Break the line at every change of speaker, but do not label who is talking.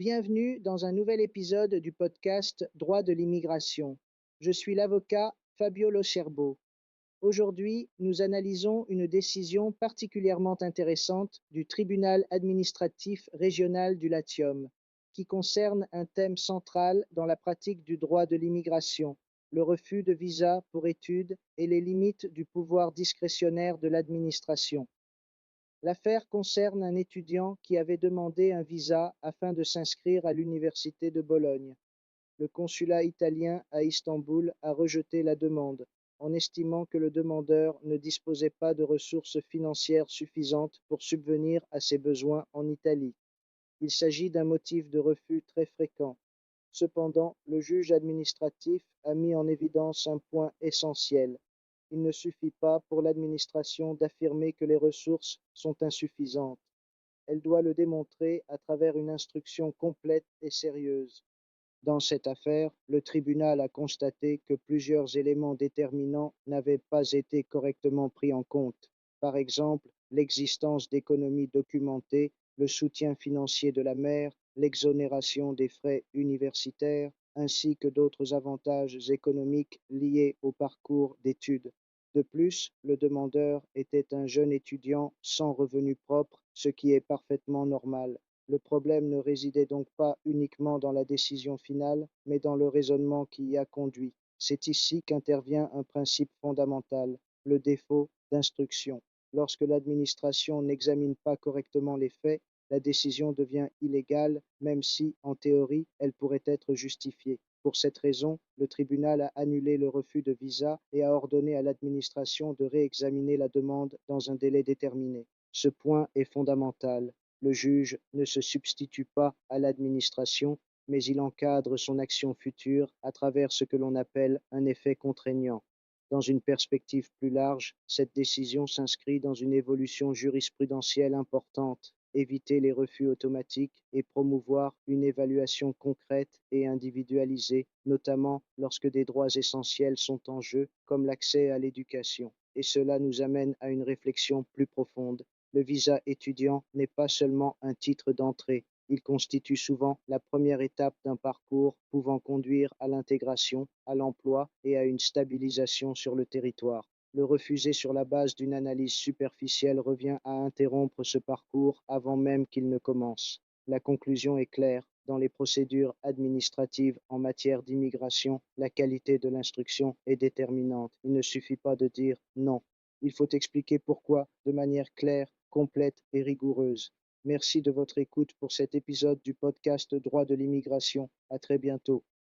Bienvenue dans un nouvel épisode du podcast Droit de l'immigration. Je suis l'avocat Fabio Locerbo. Aujourd'hui, nous analysons une décision particulièrement intéressante du tribunal administratif régional du Latium, qui concerne un thème central dans la pratique du droit de l'immigration, le refus de visa pour études et les limites du pouvoir discrétionnaire de l'administration. L'affaire concerne un étudiant qui avait demandé un visa afin de s'inscrire à l'université de Bologne. Le consulat italien à Istanbul a rejeté la demande, en estimant que le demandeur ne disposait pas de ressources financières suffisantes pour subvenir à ses besoins en Italie. Il s'agit d'un motif de refus très fréquent. Cependant, le juge administratif a mis en évidence un point essentiel. Il ne suffit pas pour l'administration d'affirmer que les ressources sont insuffisantes. Elle doit le démontrer à travers une instruction complète et sérieuse. Dans cette affaire, le tribunal a constaté que plusieurs éléments déterminants n'avaient pas été correctement pris en compte. Par exemple, l'existence d'économies documentées, le soutien financier de la mère, l'exonération des frais universitaires, ainsi que d'autres avantages économiques liés au parcours d'études. De plus, le demandeur était un jeune étudiant sans revenus propres, ce qui est parfaitement normal. Le problème ne résidait donc pas uniquement dans la décision finale, mais dans le raisonnement qui y a conduit. C'est ici qu'intervient un principe fondamental, le défaut d'instruction. Lorsque l'administration n'examine pas correctement les faits, la décision devient illégale, même si, en théorie, elle pourrait être justifiée. Pour cette raison, le tribunal a annulé le refus de visa et a ordonné à l'administration de réexaminer la demande dans un délai déterminé. Ce point est fondamental. Le juge ne se substitue pas à l'administration, mais il encadre son action future à travers ce que l'on appelle un effet contraignant. Dans une perspective plus large, cette décision s'inscrit dans une évolution jurisprudentielle importante, éviter les refus automatiques et promouvoir une évaluation concrète et individualisée, notamment lorsque des droits essentiels sont en jeu, comme l'accès à l'éducation. Et cela nous amène à une réflexion plus profonde. Le visa étudiant n'est pas seulement un titre d'entrée, il constitue souvent la première étape d'un parcours pouvant conduire à l'intégration, à l'emploi et à une stabilisation sur le territoire. Le refuser sur la base d'une analyse superficielle revient à interrompre ce parcours avant même qu'il ne commence. La conclusion est claire. Dans les procédures administratives en matière d'immigration, la qualité de l'instruction est déterminante. Il ne suffit pas de dire non. Il faut expliquer pourquoi de manière claire, complète et rigoureuse. Merci de votre écoute pour cet épisode du podcast Droit de l'immigration. À très bientôt.